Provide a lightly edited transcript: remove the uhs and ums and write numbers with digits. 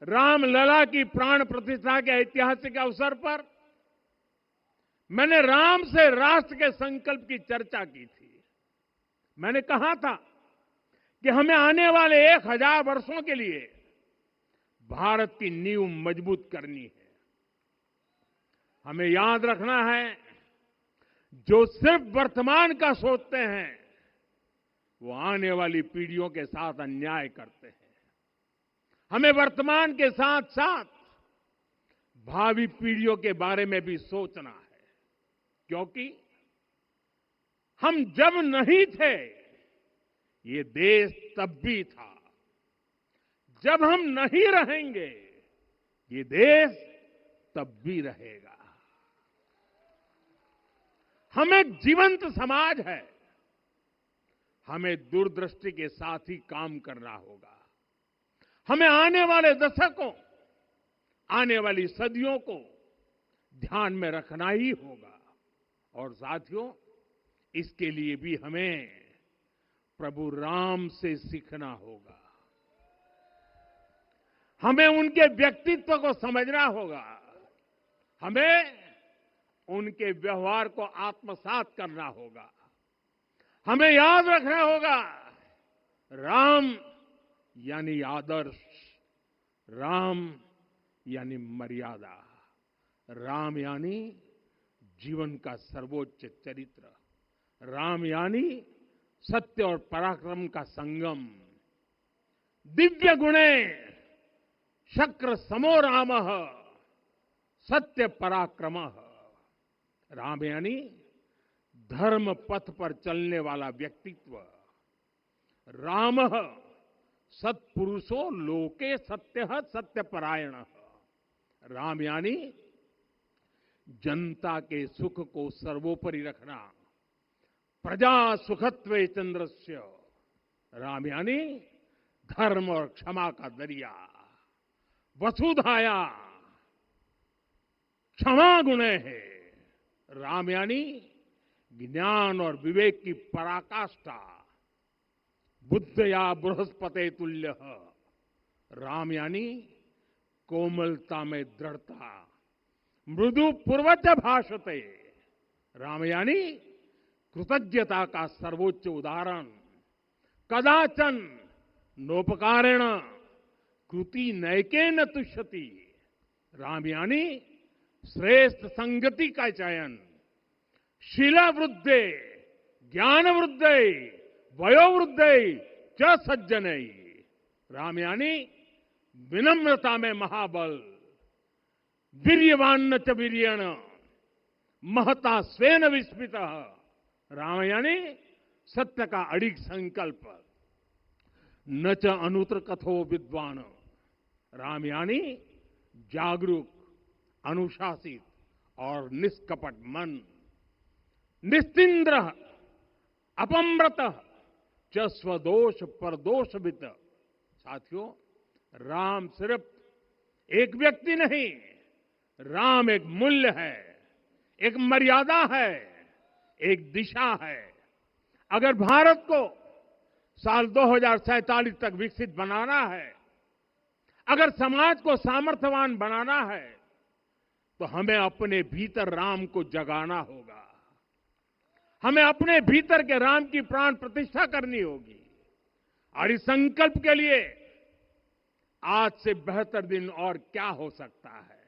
रामलला की प्राण प्रतिष्ठा के ऐतिहासिक अवसर पर मैंने राम से राष्ट्र के संकल्प की चर्चा की थी। मैंने कहा था कि हमें आने वाले 1000 वर्षों के लिए भारत की नींव मजबूत करनी है। हमें याद रखना है, जो सिर्फ वर्तमान का सोचते हैं वो आने वाली पीढ़ियों के साथ अन्याय करते हैं। हमें वर्तमान के साथ साथ भावी पीढ़ियों के बारे में भी सोचना है, क्योंकि हम जब नहीं थे ये देश तब भी था, जब हम नहीं रहेंगे ये देश तब भी रहेगा। हम एक जीवंत समाज है, हमें दूरदृष्टि के साथ ही काम करना होगा। हमें आने वाले दशकों, आने वाली सदियों को ध्यान में रखना ही होगा। और साथियों, इसके लिए भी हमें प्रभु राम से सीखना होगा। हमें उनके व्यक्तित्व को समझना होगा। हमें उनके व्यवहार को आत्मसात करना होगा। हमें याद रखना होगा, राम यानी आदर्श, राम यानी मर्यादा, राम यानी जीवन का सर्वोच्च चरित्र, राम यानी सत्य और पराक्रम का संगम। दिव्य गुणे शक्र समो रामः सत्य पराक्रमः। राम यानी धर्म पथ पर चलने वाला व्यक्तित्व। रामः सत्पुरुषो लोके सत्यः सत्यपरायणः। राम यानी जनता के सुख को सर्वोपरि रखना, प्रजा सुखत्वे चंद्रस्य। राम यानी धर्म और क्षमा का दरिया। वसुधाया क्षमा गुणे है। राम यानी ज्ञान और विवेक की पराकाष्ठा। बुद्धया बृहस्पते तुल्य। राम यानी कोमलता में दृढ़ता। मृदु पूर्वज भाषते। राम यानी कृतज्ञता का सर्वोच्च उदाहरण। कदाचन नोपकारेण कृति नैकेन तुष्यति। राम यानी श्रेष्ठ संगति का चयन। शीला वृद्धे ज्ञान वृद्धे वयोवृद्धे च सज्जनई। राम यानी विनम्रता में महाबल। वीर्यवान च वीर्यण महता स्वेन विस्मितः। राम यानी सत्य का अडिग संकल्प। न च अनुत्र कथो विद्वान। राम यानी जागरूक, अनुशासित और निष्कपट मन। निस्तिंद्र अपम्रत च स्वदोष परदोषवित। साथियों, राम सिर्फ एक व्यक्ति नहीं, राम एक मूल्य है, एक मर्यादा है, एक दिशा है। अगर भारत को साल 2047 तक विकसित बनाना है, अगर समाज को सामर्थ्यवान बनाना है, तो हमें अपने भीतर राम को जगाना होगा। हमें अपने भीतर के राम की प्राण प्रतिष्ठा करनी होगी। और इस संकल्प के लिए आज से बेहतर दिन और क्या हो सकता है।